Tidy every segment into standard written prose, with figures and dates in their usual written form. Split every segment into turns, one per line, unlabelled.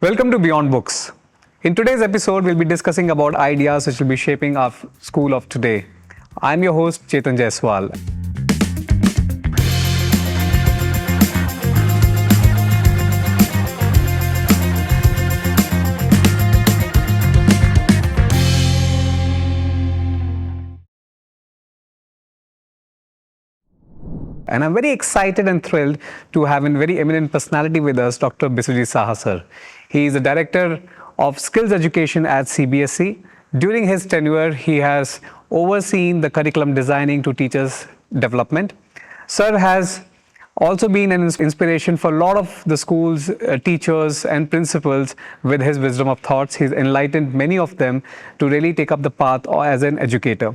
Welcome to Beyond Books. In today's episode, we'll be discussing about ideas which will be shaping our school of today. I'm your host, Chetan Jaiswal. And I'm very excited and thrilled to have a very eminent personality with us, Dr. Biswajit Saha, sir. He is the Director of Skills Education at CBSE. During his tenure, he has overseen the curriculum designing to teachers' development. Sir has also been an inspiration for a lot of the schools, teachers and principals with his wisdom of thoughts. He's enlightened many of them to really take up the path as an educator.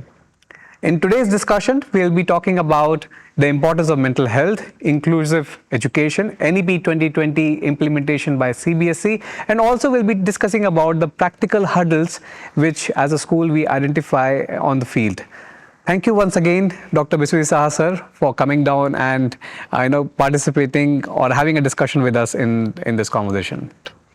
In today's discussion, we'll be talking about the importance of mental health, inclusive education, NEP 2020 implementation by CBSE, and also we'll be discussing about the practical hurdles which as a school we identify on the field. Thank you once again, Dr. Biswajit Saha, sir, for coming down and participating or having a discussion with us in this conversation.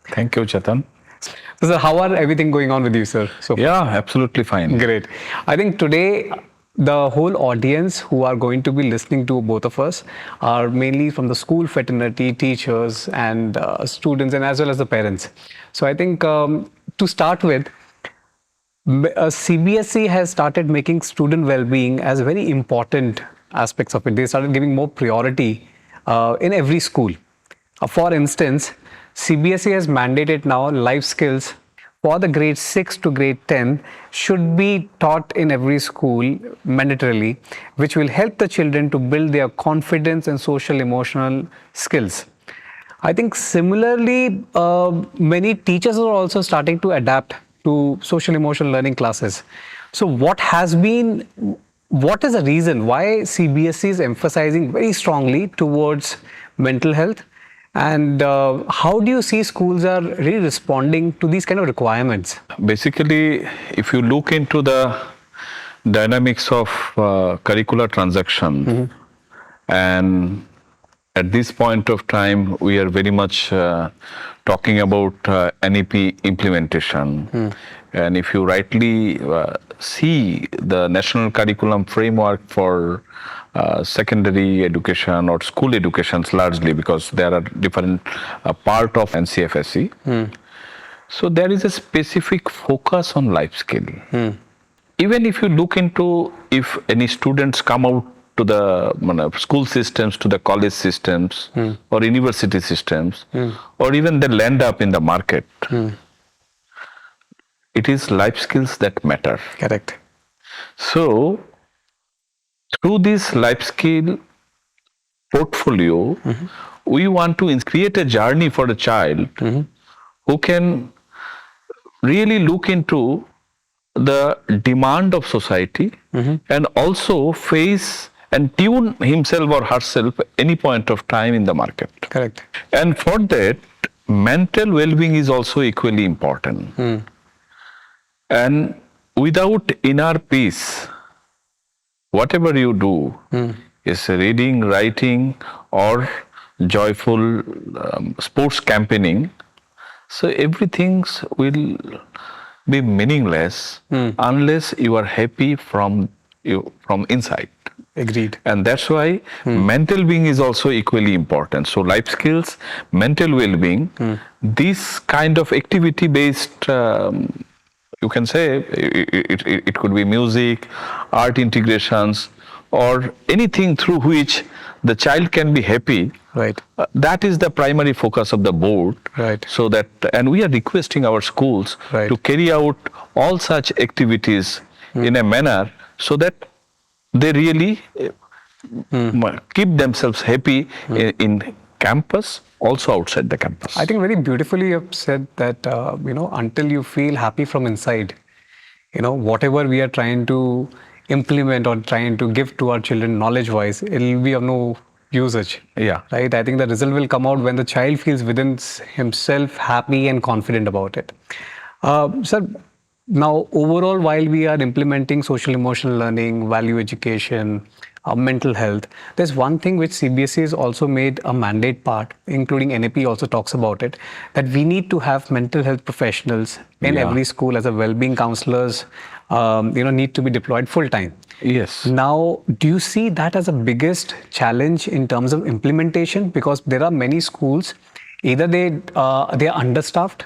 Thank you, Chetan.
So, sir, how are everything going on with you, sir?
Yeah, absolutely fine.
Great. I think today the whole audience who are going to be listening to both of us are mainly from the school fraternity, teachers and students, and as well as the parents. So I think to start with, CBSE has started making student well-being as very important aspects of it. They started giving more priority in every school. For instance, CBSE has mandated now life skills for the grade 6 to grade 10 should be taught in every school mandatorily, which will help the children to build their confidence and social emotional skills. I think similarly, many teachers are also starting to adapt to social emotional learning classes. So what is the reason why CBSE is emphasizing very strongly towards mental health? And how do you see schools are really responding to these kind of requirements?
Basically, if you look into the dynamics of curricular transaction, and at this point of time, we are very much talking about NEP implementation. And if you rightly see the national curriculum framework for secondary education or school educations largely, because there are different part of NCFSE. So there is a specific focus on life skill. Even if you look into if any students come out to the school systems, to the college systems or university systems, or even they land up in the market, it is life skills that matter.
Correct.
So through this life skill portfolio, we want to create a journey for a child who can really look into the demand of society and also face and tune himself or herself any point of time in the market.
Correct.
And for that, mental well-being is also equally important. And without inner peace, whatever you do is reading, writing, or joyful sports campaigning, so everything will be meaningless unless you are happy from inside.
Agreed.
And that's why mental being is also equally important. So life skills, mental well-being, this kind of activity-based, you can say it could be music, art integrations, or anything through which the child can be happy.
Right.
That is the primary focus of the board.
Right.
So that, and we are requesting our schools to carry out all such activities in a manner so that they really keep themselves happy in campus, also outside the campus.
I think very beautifully you have said that, until you feel happy from inside, whatever we are trying to implement or trying to give to our children knowledge-wise, it will be of no usage.
Yeah.
Right? I think the result will come out when the child feels within himself happy and confident about it. Sir, now overall, while we are implementing social emotional learning, value education, mental health, there's one thing which CBSE has also made a mandate part, including NAP also talks about it, that we need to have mental health professionals in
Yeah.
every school as a well-being counselors, need to be deployed full-time.
Yes.
Now, do you see that as a biggest challenge in terms of implementation? Because there are many schools, either they are understaffed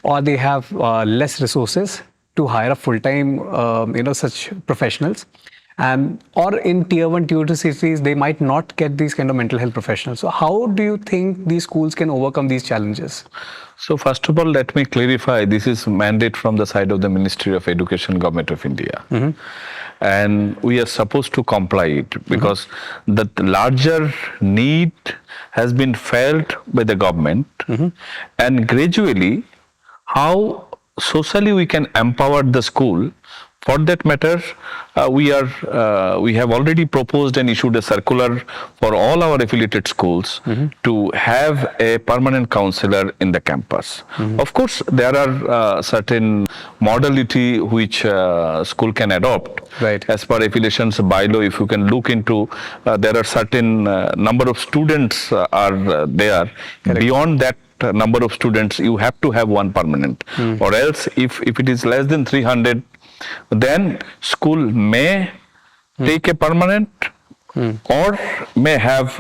or they have less resources to hire a full-time, such professionals. And or in tier 1, tier 2 cities, they might not get these kind of mental health professionals. So how do you think these schools can overcome these challenges?
So first of all, let me clarify, this is mandate from the side of the Ministry of Education, Government of India. And we are supposed to comply it because the larger need has been felt by the government, and gradually how socially we can empower the school. For that matter, we have already proposed and issued a circular for all our affiliated schools to have a permanent counselor in the campus. Of course, there are certain modality which school can adopt.
Right.
As per affiliations bylaw, if you can look into, there are certain number of students are there.
Correct.
Beyond that number of students, you have to have one permanent, or else if it is less than 300, then school may take a permanent or may have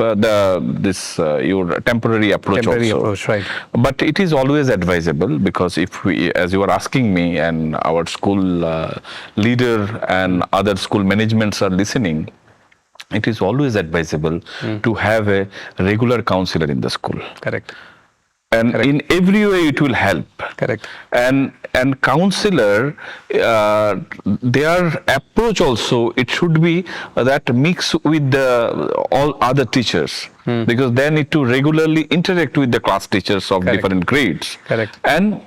your temporary approach also.
Right.
But it is always advisable, because if we, as you are asking me, and our school leader and other school managements are listening, it is always advisable to have a regular counselor in the school.
Correct.
And
Correct.
in every way it will help.
Correct.
And counselor, their approach also, it should be that mix with all other teachers, because they need to regularly interact with the class teachers of
Correct.
different grades.
Correct.
And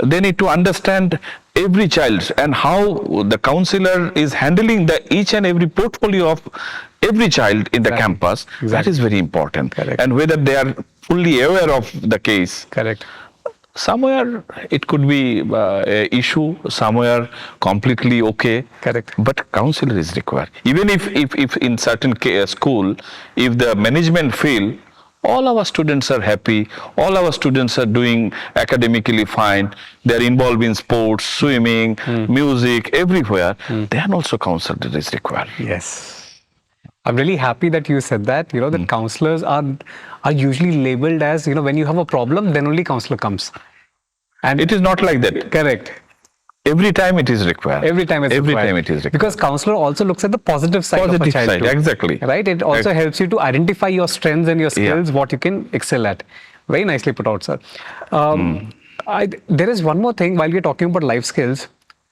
they need to understand every child and how the counselor is handling each and every portfolio of every child in the campus. That is very important.
Correct.
And whether they are fully aware of the case.
Correct.
Somewhere it could be a issue, somewhere completely okay.
Correct.
But counselor is required. Even if in certain school, if the management feel all our students are happy, all our students are doing academically fine, they are involved in sports, swimming, music, everywhere, then also counselor is required.
Yes. I'm really happy that you said that, that counselors are usually labeled as, when you have a problem, then only counselor comes. And
It is not like that.
correct.
Every time it is required.
Every time it's
Every
required.
time it is required.
Because counselor also looks at the positive side of a
Positive
child
side,
too.
exactly.
Right? It also helps you to identify your strengths and your skills,
Yeah.
what you can excel at. Very nicely put out, sir. There is one more thing while we're talking about life skills.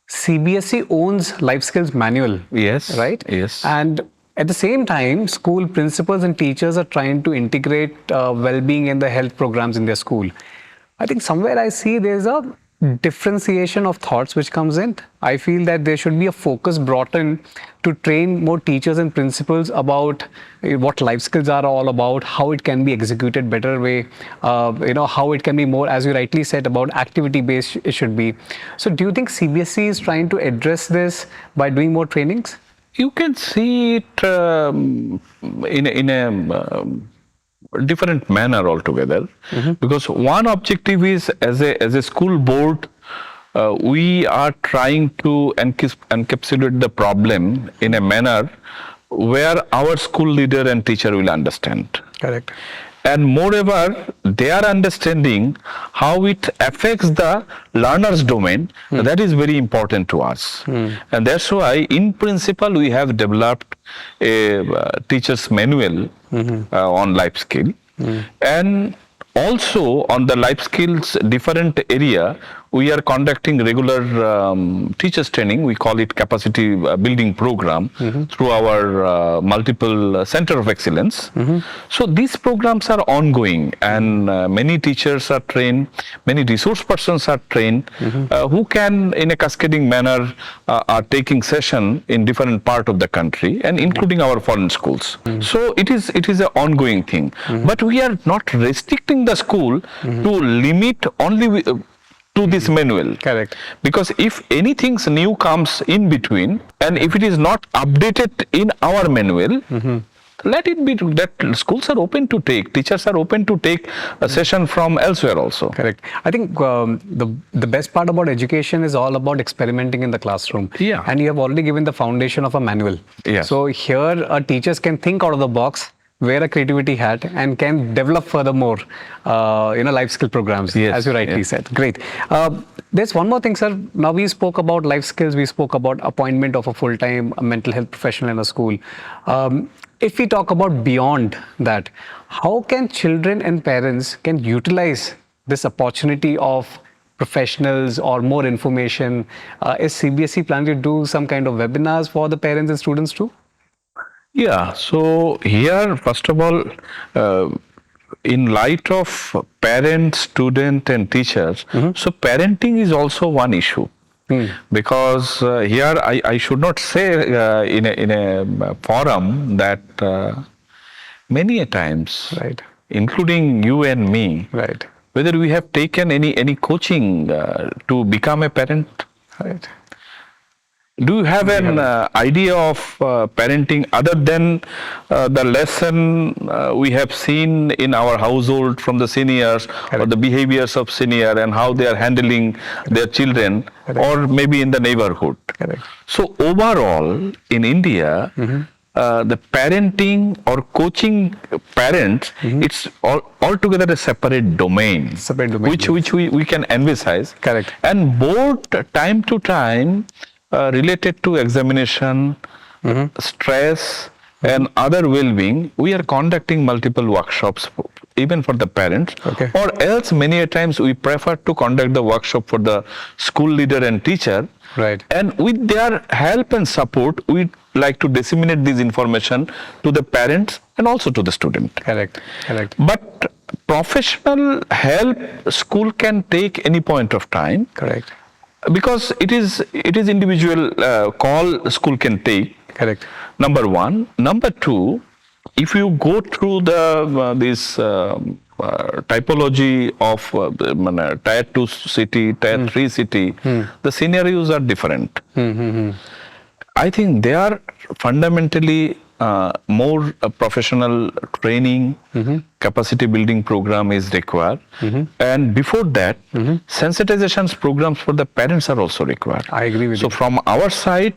CBSE owns life skills manual.
Yes.
Right?
Yes.
And at the same time, school principals and teachers are trying to integrate well-being and the health programs in their school. I think somewhere I see there's a differentiation of thoughts which comes in. I feel that there should be a focus brought in to train more teachers and principals about what life skills are all about, how it can be executed better way, how it can be more, as you rightly said, about activity-based it should be. So do you think CBSE is trying to address this by doing more trainings?
You can see it in a different manner altogether, because one objective is, as a school board, we are trying to encapsulate the problem in a manner where our school leader and teacher will understand.
Correct.
And moreover, they are understanding how it affects the learner's domain. That is very important to us. And that's why, in principle, we have developed a teacher's manual on life skill. And also on the life skills different area, we are conducting regular teachers training. We call it capacity building program through our multiple center of excellence. So these programs are ongoing, and many teachers are trained, many resource persons are trained, who can in a cascading manner are taking session in different part of the country, and including our foreign schools. So it is an ongoing thing. But we are not restricting the school to limit only to this manual.
Correct.
Because if anything new comes in between, and if it is not updated in our manual, let it be that schools are open to take, teachers are open to take a session from elsewhere also.
Correct. I think the best part about education is all about experimenting in the classroom.
Yeah.
And you have already given the foundation of a manual.
Yes.
So here teachers can think out of the box, wear a creativity hat, and can develop furthermore, life skill programs,
Yes,
as you rightly
yes.
said. Great. There's one more thing, sir. Now we spoke about life skills. We spoke about appointment of a full-time mental health professional in a school. If we talk about beyond that, how can children and parents can utilize this opportunity of professionals or more information? Is CBSE planning to do some kind of webinars for the parents and students too?
Yeah, so here, first of all, in light of parents, student and teachers, so parenting is also one issue. Because here I should not say in a forum that many a times,
Right.
including you and me,
Right.
whether we have taken any coaching to become a parent.
Right.
Do you have an idea of parenting other than the lesson we have seen in our household from the seniors, or the behaviors of senior and how they are handling their children, or maybe in the neighborhood?
Correct.
So overall, in India, the parenting or coaching parents, it's altogether a separate domain,
Separate domain,
which we can emphasize.
Correct.
And both time to time related to examination, stress, and other well-being, we are conducting multiple workshops even for the parents.
Okay.
Or else many a times we prefer to conduct the workshop for the school leader and teacher.
Right.
And with their help and support, we like to disseminate this information to the parents and also to the student.
Correct. Correct.
But professional help school can take any point of time.
Correct.
Because it is individual call school can take.
Correct.
Number one. Number two, if you go through this typology of tier 2 city, tier 3 city, the scenarios are different. I think they are fundamentally more professional training, capacity building program is required. And before that, sensitizations programs for the parents are also required.
I agree with
So
you.
from our side,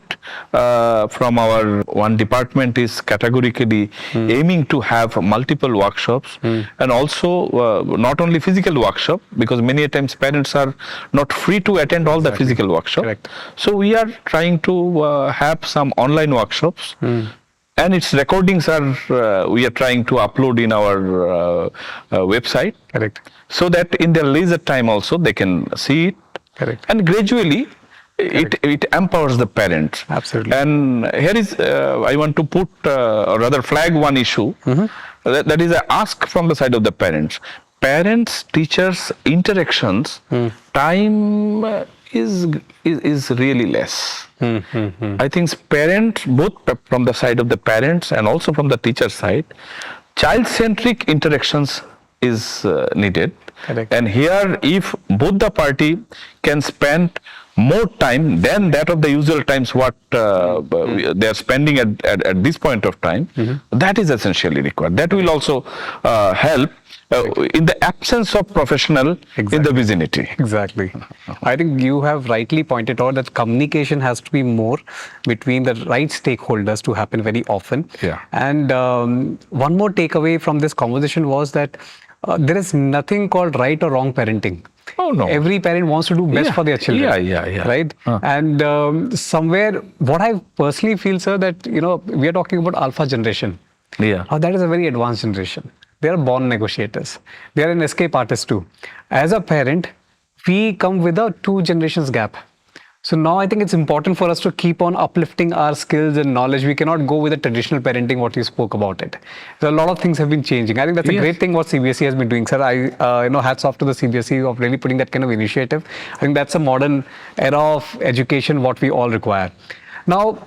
from our one department is categorically aiming to have multiple workshops, and also not only physical workshop, because many a times parents are not free to attend all the physical workshops.
Correct.
So we are trying to have some online workshops. And its recordings are we are trying to upload in our website.
Correct.
So that in their leisure time also they can see it.
Correct.
And gradually it empowers the parents.
Absolutely.
And here is I want to put or rather flag one issue. That is a ask from the side of the parents. Parents, teachers, interactions, time is really less. I think parents, both from the side of the parents and also from the teacher side, child-centric interactions is needed.
Correct.
And here, if both the party can spend more time than that of the usual times what they are spending at this point of time, that is essentially required. That will also help in the absence of professional in the vicinity.
Exactly. I think you have rightly pointed out that communication has to be more between the right stakeholders to happen very often.
Yeah.
And one more takeaway from this conversation was that there is nothing called right or wrong parenting.
Oh, no.
Every parent wants to do best for their children.
Yeah.
Right? And somewhere, what I personally feel, sir, that, we are talking about alpha generation.
Yeah.
That is a very advanced generation. They are born negotiators. They are an escape artist too. As a parent, we come with a 2 generations gap. So now I think it's important for us to keep on uplifting our skills and knowledge. We cannot go with the traditional parenting, what you spoke about it. So a lot of things have been changing. I think that's a great thing what CBSE has been doing, sir. Hats off to the CBSE of really putting that kind of initiative. I think that's a modern era of education, what we all require. Now,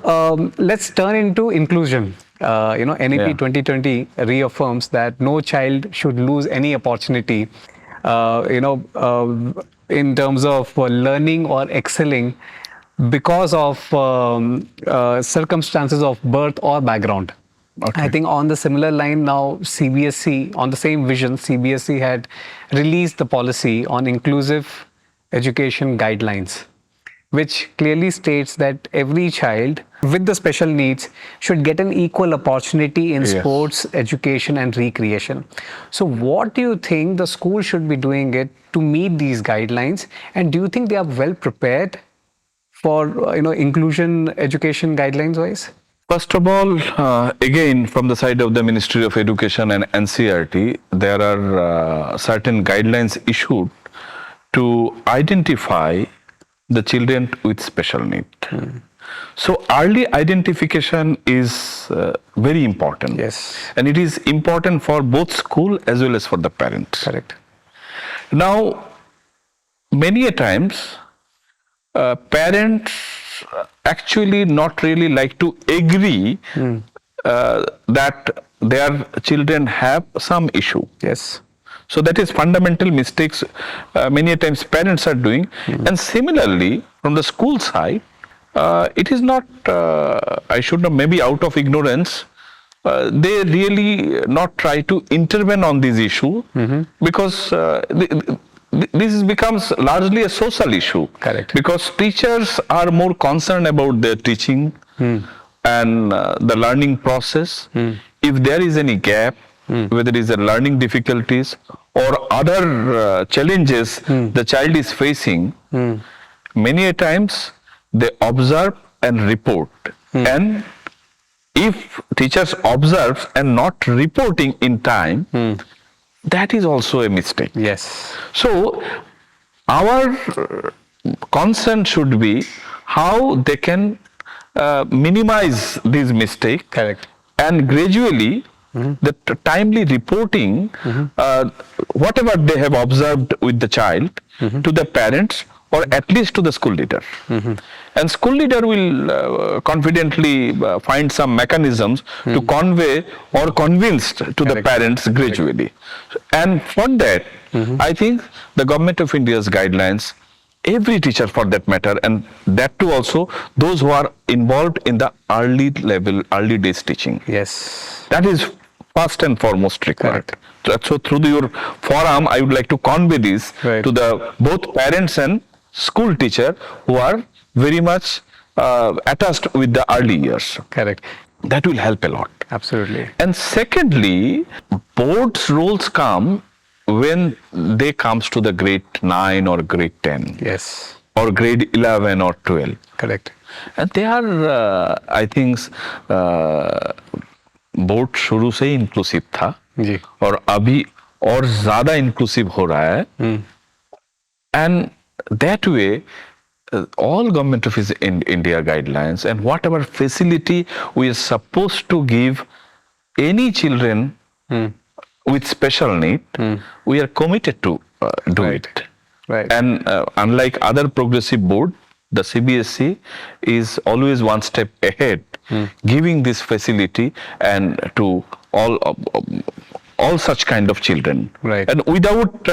let's turn into inclusion. NEP 2020 reaffirms that no child should lose any opportunity. in terms of learning or excelling because of circumstances of birth or background.
Okay.
I think on the similar line now, CBSE, on the same vision, CBSE had released the policy on inclusive education guidelines, which clearly states that every child with the special needs should get an equal opportunity in
Yes.
sports, education, and recreation. So, what do you think the school should be doing it to meet these guidelines? And do you think they are well prepared for inclusion education guidelines wise?
First of all, again, from the side of the Ministry of Education and NCERT, there are certain guidelines issued to identify the children with special need. So early identification is very important.
Yes.
And it is important for both school as well as for the parents.
Correct.
Now, many a times, parents actually not really like to agree that their children have some issue.
Yes.
So that is fundamental mistakes many a times parents are doing. And similarly, from the school side, it is not, I should know, maybe out of ignorance, they really not try to intervene on this issue because this becomes largely a social issue.
Correct.
Because teachers are more concerned about their teaching and the learning process. If there is any gap, whether it is a learning difficulties or other challenges the child is facing, many a times they observe and report. And if teachers observe and not reporting in time, that is also a mistake.
Yes.
So our concern should be how they can minimize these mistakes.
Correct.
And gradually the timely reporting whatever they have observed with the child to the parents or at least to the school leader. And school leader will confidently find some mechanisms to convey or convince to the
Correct.
parents gradually. And for that, I think the Government of India's guidelines, every teacher for that matter, and that too also those who are involved in the early level, early days teaching.
Yes.
That is first and foremost required. So through your forum, I would like to convey this
Right.
to the both parents and school teacher who are very much attached with the early years.
Correct.
That will help a lot.
Absolutely.
And secondly, board's roles come when they comes to the grade 9 or grade 10
Yes.
or grade 11 or 12.
Correct.
And they are, I think, board शुरू से ही inclusive था
जी.
और अभी और ज्यादा inclusive हो रहा है. And that way, all Government of India guidelines and whatever facility we are supposed to give any children with special need, we are committed to do
Right.
it.
Right.
And unlike other progressive board, the CBSE is always one step ahead, giving this facility and to all such kind of children.
Right.
And without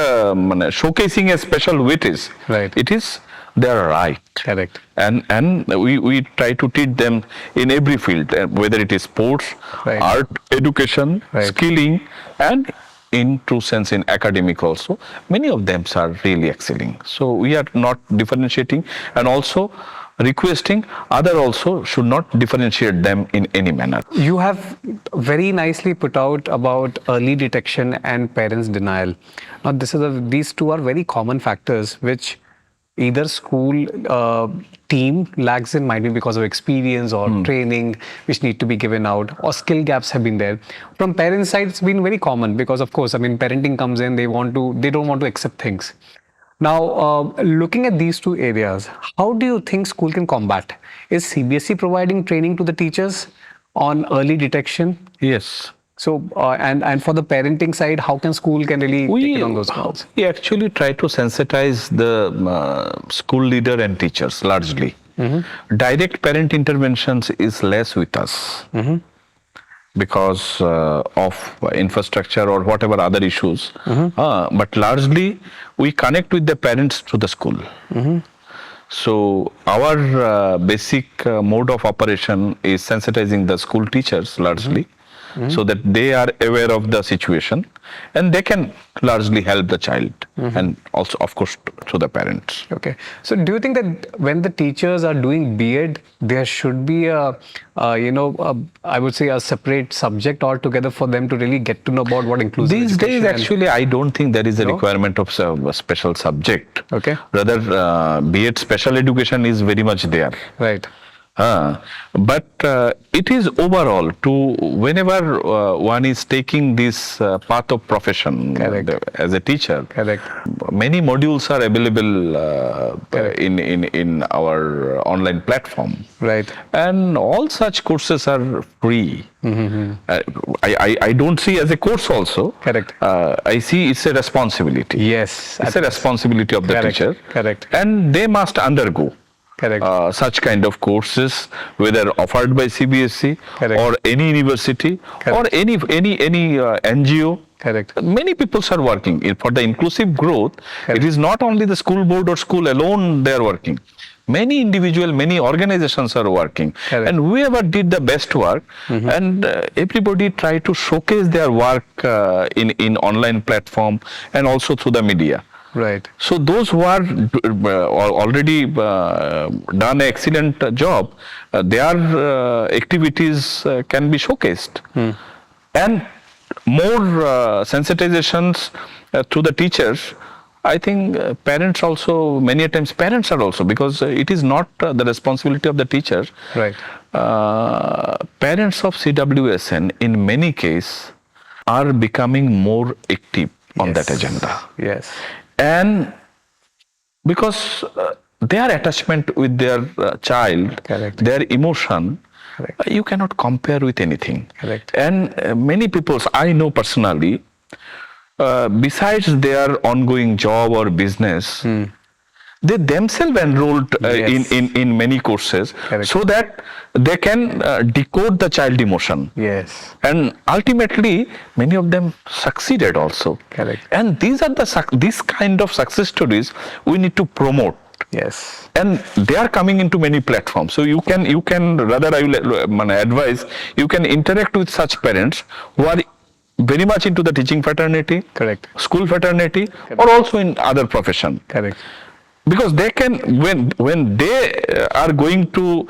showcasing a special weightage,
Right.
it is their right.
Correct.
And we try to teach them in every field, whether it is sports,
Right.
art, education,
Right.
skilling, and in true sense in academic also. Many of them are really excelling. So we are not differentiating and also requesting other also should not differentiate them in any manner.
You have very nicely put out about early detection and parents' denial. Now, these two are very common factors which either school team lacks in, might be because of experience or training which need to be given out, or skill gaps have been there. From parents' side, it's been very common because, of course, I mean, parenting comes in, they don't want to accept things. Now, looking at these two areas, how do you think school can combat? Is CBSE providing training to the teachers on early detection?
Yes.
So, and for the parenting side, how can school can really take it on those calls?
We actually try to sensitize the school leader and teachers largely. Direct parent interventions is less with us. because of infrastructure or whatever other issues. But largely, we connect with the parents through the school. So our basic mode of operation is sensitizing the school teachers largely, so that they are aware of the situation and they can largely help the child, and also of course through the parents.
Okay. So do you think that when the teachers are doing B.Ed, there should be I would say a separate subject altogether for them to really get to know about what inclusive
These
education
days, actually, I don't think there is a requirement of a special subject.
Okay.
Rather, B.Ed special education is very much there.
Right.
But it is overall to whenever one is taking this path of profession as a teacher.
Correct.
Many modules are available in our online platform.
Right.
And all such courses are free. I don't see as a course also.
Correct.
I see it's a responsibility.
Yes.
It's a responsibility of the teacher.
Correct.
And they must undergo such kind of courses, whether offered by CBSE or any university or any NGO.
Correct.
Many people are working for the inclusive growth. It is not only the school board or school alone they are working. Many many organizations are working, and whoever did the best work, and everybody try to showcase their work in online platform and also through the media.
Right.
So those who are already done an excellent job, their activities can be showcased, and more sensitizations to the teachers. I think parents also, many times parents are also, because it is not the responsibility of the teacher.
Right.
Parents of CWSN in many cases are becoming more active on that agenda.
Yes.
And because their attachment with their child, their emotion, you cannot compare with anything.
Correct.
And many people, I know personally, besides their ongoing job or business, they themselves enrolled in many courses so that they can decode the child emotion.
Yes.
And ultimately, many of them succeeded also.
Correct.
And these are this kind of success stories we need to promote.
Yes.
And they are coming into many platforms. So you can rather, I will advise, you can interact with such parents who are very much into the teaching fraternity, school fraternity, or also in other profession.
Correct.
Because they can, when they are going to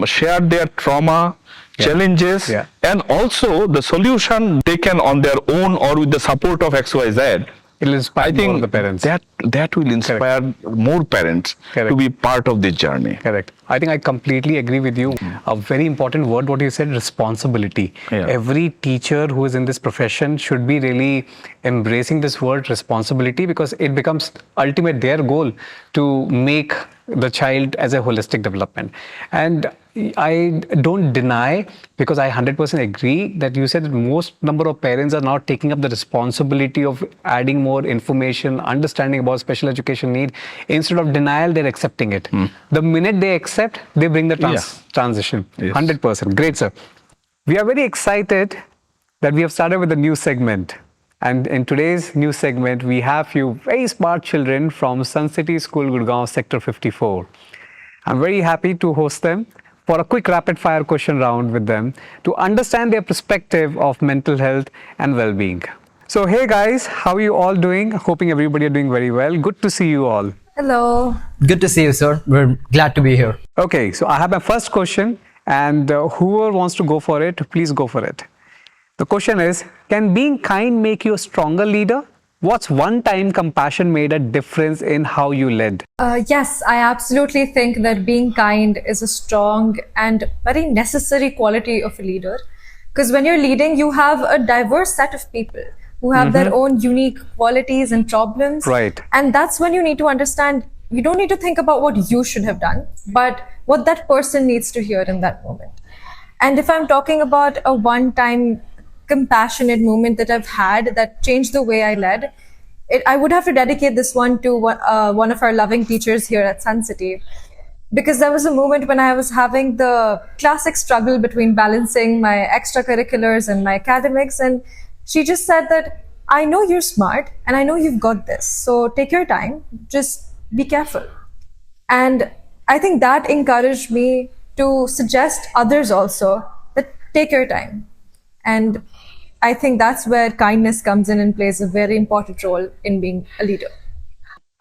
share their trauma, challenges, and also the solution they can on their own or with the support of XYZ.
It will inspire more of the parents.
That will inspire more parents to be part of this journey.
Correct. I think I completely agree with you. A very important word, what you said, responsibility. Every teacher who is in this profession should be really embracing this word responsibility, because it becomes ultimate their goal to make the child as a holistic development. And I don't deny, because I 100% agree that you said that most number of parents are now taking up the responsibility of adding more information, understanding about special education need. Instead of denial, they're accepting it. The minute they accept, they bring the transition. 100%. Great, sir. We are very excited that we have started with a new segment. And in today's new segment, we have few very smart children from Sun City School, Gurgaon, Sector 54. I'm very happy to host them for a quick rapid fire question round with them to understand their perspective of mental health and well-being. So, hey guys, how are you all doing? Hoping everybody are doing very well. Good to see you all.
Hello.
Good to see you, sir. We're glad to be here.
Okay, so I have my first question, and whoever wants to go for it, please go for it. The question is, can being kind make you a stronger leader? What's one time compassion made a difference in how you led?
Yes, I absolutely think that being kind is a strong and very necessary quality of a leader. Because when you're leading, you have a diverse set of people who have their own unique qualities and problems.
Right.
And that's when you need to understand, you don't need to think about what you should have done, but what that person needs to hear in that moment. And if I'm talking about a one-time compassionate moment that I've had that changed the way I led, I would have to dedicate this one to one of our loving teachers here at Sun City. because there was a moment when I was having the classic struggle between balancing my extracurriculars and my academics. And she just said that, I know you're smart and I know you've got this. So take your time, just be careful. And I think that encouraged me to suggest others also that take your time. And I think that's where kindness comes in and plays a very important role in being a leader.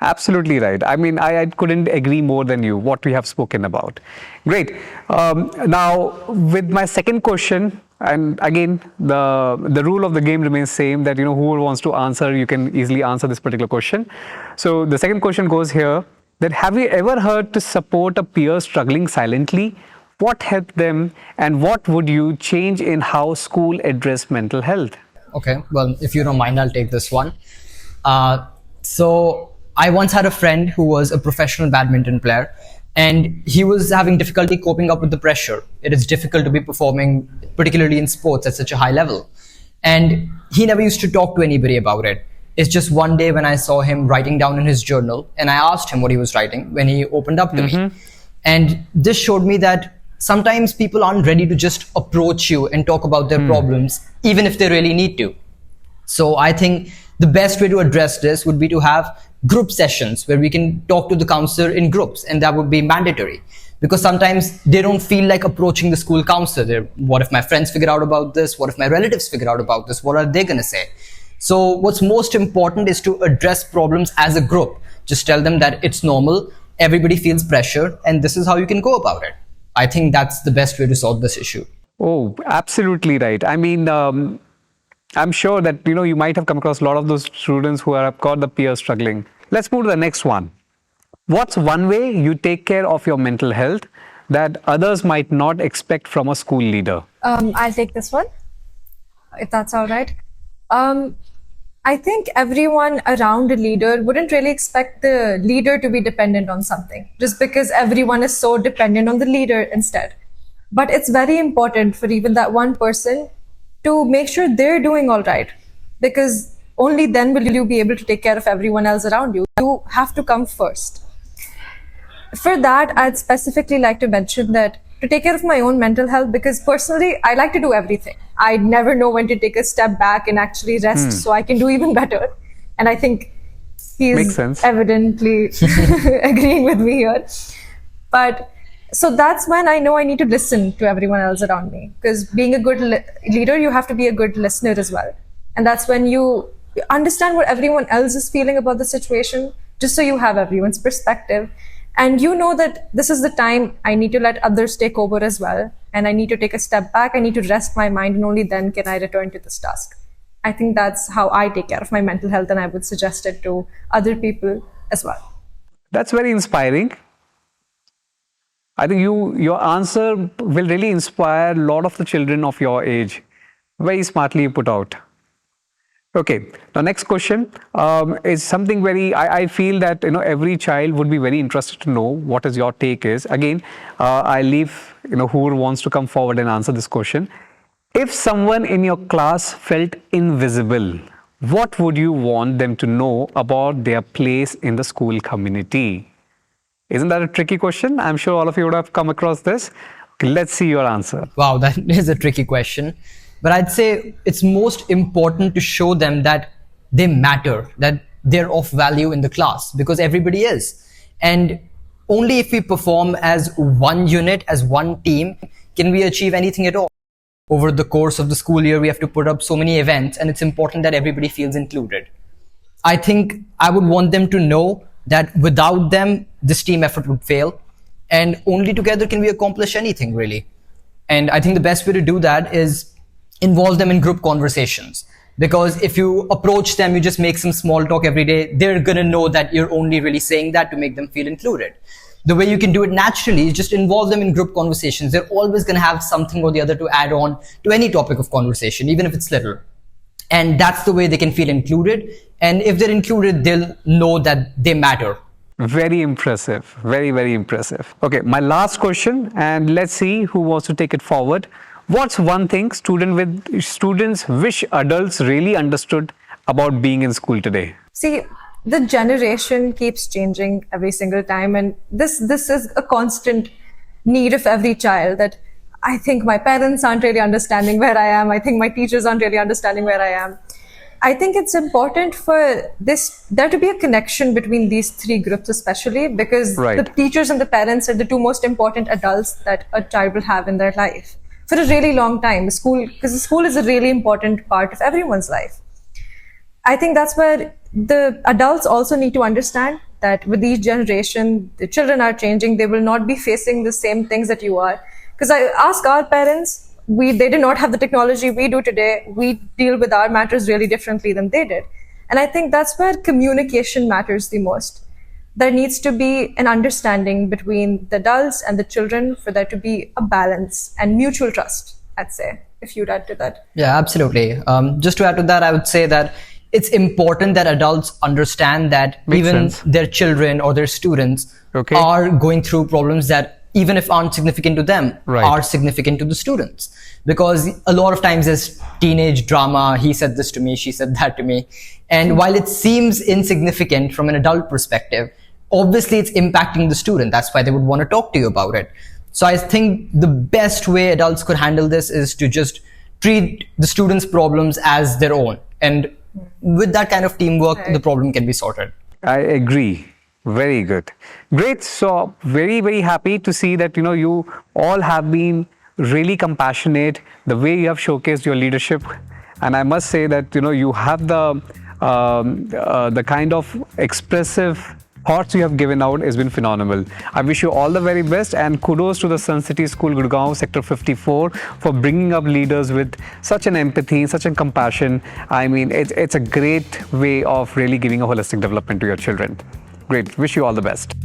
Absolutely right. I mean, I couldn't agree more than you, what we have spoken about. Great. Now, with my second question, and again, the rule of the game remains same that, whoever wants to answer, you can easily answer this particular question. So the second question goes here, that have you ever heard to support a peer struggling silently? What helped them and what would you change in how school address mental health?
Okay, well, if you don't mind, I'll take this one. So I once had a friend who was a professional badminton player, and he was having difficulty coping up with the pressure. It is difficult to be performing, particularly in sports, at such a high level. And he never used to talk to anybody about it. It's just one day when I saw him writing down in his journal, and I asked him what he was writing when he opened up to me. And this showed me that sometimes people aren't ready to just approach you and talk about their problems, even if they really need to. So I think the best way to address this would be to have group sessions where we can talk to the counselor in groups, and that would be mandatory, because sometimes they don't feel like approaching the school counselor. What if my friends figure out about this? What if my relatives figure out about this? What are they going to say? So what's most important is to address problems as a group. Just tell them that it's normal, everybody feels pressure, and this is how you can go about it. I think that's the best way to solve this issue.
Oh, absolutely right. I mean, I'm sure that you might have come across a lot of those students who have got the peer struggling. Let's move to the next one. What's one way you take care of your mental health that others might not expect from a school leader?
I'll take this one, if that's all right. I think everyone around a leader wouldn't really expect the leader to be dependent on something, just because everyone is so dependent on the leader instead. But it's very important for even that one person to make sure they're doing all right, because only then will you be able to take care of everyone else around you. You have to come first. For that, I'd specifically like to mention that to take care of my own mental health, because personally, I like to do everything. I never know when to take a step back and actually rest so I can do even better. And I think he's evidently agreeing with me here. But so that's when I know I need to listen to everyone else around me, because being a good leader, you have to be a good listener as well. And that's when you understand what everyone else is feeling about the situation, just so you have everyone's perspective. And you know that this is the time I need to let others take over as well. And I need to take a step back. I need to rest my mind, and only then can I return to this task. I think that's how I take care of my mental health, and I would suggest it to other people as well.
That's very inspiring. I think your answer will really inspire a lot of the children of your age. Very smartly put out. Okay, the next question is something I feel that every child would be very interested to know what is your take is. Again, I leave whoever wants to come forward and answer this question. If someone in your class felt invisible, what would you want them to know about their place in the school community? Isn't that a tricky question? I'm sure all of you would have come across this. Okay, let's see your answer.
Wow, that is a tricky question. But I'd say it's most important to show them that they matter, that they're of value in the class, because everybody is. And only if we perform as one unit, as one team, can we achieve anything at all. Over the course of the school year, we have to put up so many events, and it's important that everybody feels included. I think I would want them to know that without them, this team effort would fail, and only together can we accomplish anything, really. And I think the best way to do that is involve them in group conversations, because if you approach them, you just make some small talk every day, they're going to know that you're only really saying that to make them feel included. The way you can do it naturally is just involve them in group conversations. They're always going to have something or the other to add on to any topic of conversation, even if it's little. And that's the way they can feel included. And if they're included, they'll know that they matter.
Very impressive. Very, very impressive. Okay, my last question, and let's see who wants to take it forward. What's one thing students wish adults really understood about being in school today?
See, the generation keeps changing every single time, and this is a constant need of every child. That I think my parents aren't really understanding where I am. I think my teachers aren't really understanding where I am. I think it's important for there to be a connection between these three groups, especially because
Right.
the teachers and the parents are the two most important adults that a child will have in their life for a really long time. Because the school is a really important part of everyone's life. I think that's where the adults also need to understand that with each generation, the children are changing. They will not be facing the same things that you are. Because I ask our parents, they did not have the technology we do today. We deal with our matters really differently than they did. And I think that's where communication matters the most. There needs to be an understanding between the adults and the children for there to be a balance and mutual trust, I'd say, if you'd add to that.
Yeah, absolutely. Just to add to that, I would say that it's important that adults understand that
Makes
even
sense.
their children or their students
Okay.
are going through problems that even if aren't significant to them,
Right.
are significant to the students. Because a lot of times there's teenage drama, he said this to me, she said that to me. And while it seems insignificant from an adult perspective, obviously it's impacting the student. That's why they would want to talk to you about it. So I think the best way adults could handle this is to just treat the students' problems as their own. And with that kind of teamwork, the problem can be sorted.
I agree. Very good. Great. So very, very happy to see that, you all have been really compassionate, the way you have showcased your leadership. And I must say that, you have the kind of expressive thoughts you have given out has been phenomenal. I wish you all the very best, and kudos to the Sun City School, Gurgaon, Sector 54 for bringing up leaders with such an empathy, such a compassion. I mean, it's a great way of really giving a holistic development to your children. Great. Wish you all the best.